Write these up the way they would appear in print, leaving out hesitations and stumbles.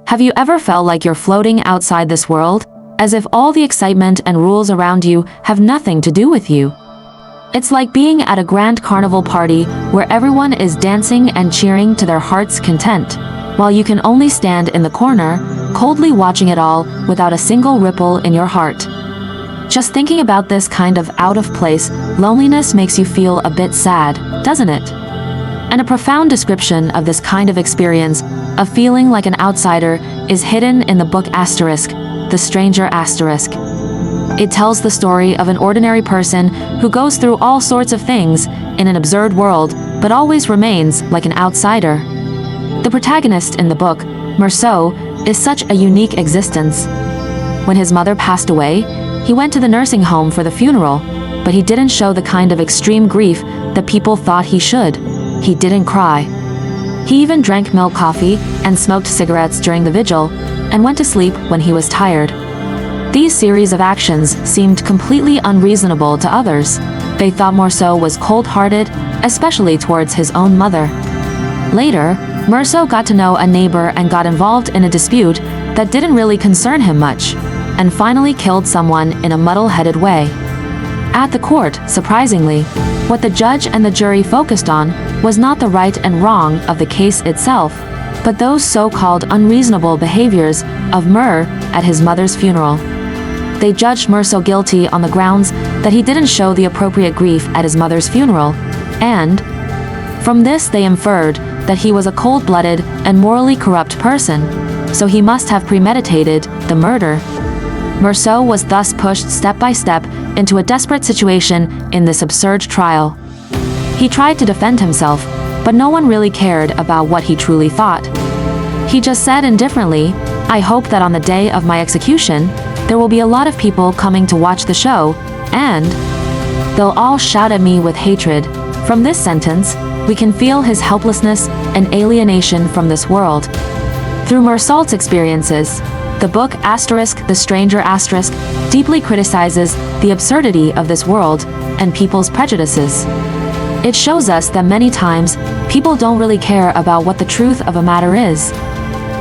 Have you ever felt like you're floating outside this world, as if all the excitement and rules around you have nothing to do with you? It's like being at a grand carnival party where everyone is dancing and cheering to their heart's content, while you can only stand in the corner, coldly watching it all without a single ripple in your heart. Just thinking about this kind of out-of-place loneliness makes you feel a bit sad, doesn't it? And a profound description of this kind of experience, of feeling like an outsider, is hidden in the book The Stranger. It tells the story of an ordinary person who goes through all sorts of things in an absurd world, but always remains like an outsider. The protagonist in the book, Meursault, is such a unique existence. When his mother passed away, he went to the nursing home for the funeral, but he didn't show the kind of extreme grief that people thought he should. He didn't cry. He even drank milk coffee and smoked cigarettes during the vigil, and went to sleep when he was tired. These series of actions seemed completely unreasonable to others. They thought Meursault was cold-hearted, especially towards his own mother. Later, Meursault got to know a neighbor and got involved in a dispute that didn't really concern him much, and finally killed someone in a muddle-headed way. At the court, surprisingly, what the judge and the jury focused on was not the right and wrong of the case itself, but those so-called unreasonable behaviors of Meur at his mother's funeral. They judged Meursault guilty on the grounds that he didn't show the appropriate grief at his mother's funeral, and from this they inferred that he was a cold-blooded and morally corrupt person, so he must have premeditated the murder. Meursault was thus pushed step by step into a desperate situation in this absurd trial. He tried to defend himself, but no one really cared about what he truly thought. He just said indifferently, "I hope that on the day of my execution, there will be a lot of people coming to watch the show, and they'll all shout at me with hatred." From this sentence, we can feel his helplessness and alienation from this world. Through Meursault's experiences, the book The Stranger deeply criticizes the absurdity of this world and people's prejudices. It shows us that many times, people don't really care about what the truth of a matter is.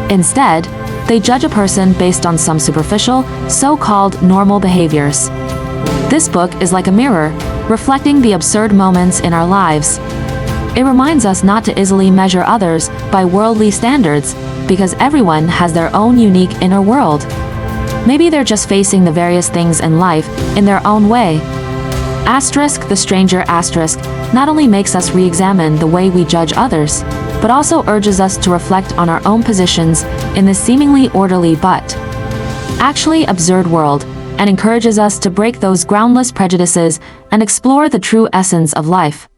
Instead, they judge a person based on some superficial, so-called normal behaviors. This book is like a mirror, reflecting the absurd moments in our lives. It reminds us not to easily measure others by worldly standards, because everyone has their own unique inner world. Maybe they're just facing the various things in life in their own way. The Stranger not only makes us re-examine the way we judge others, but also urges us to reflect on our own positions in this seemingly orderly but actually absurd world, and encourages us to break those groundless prejudices and explore the true essence of life.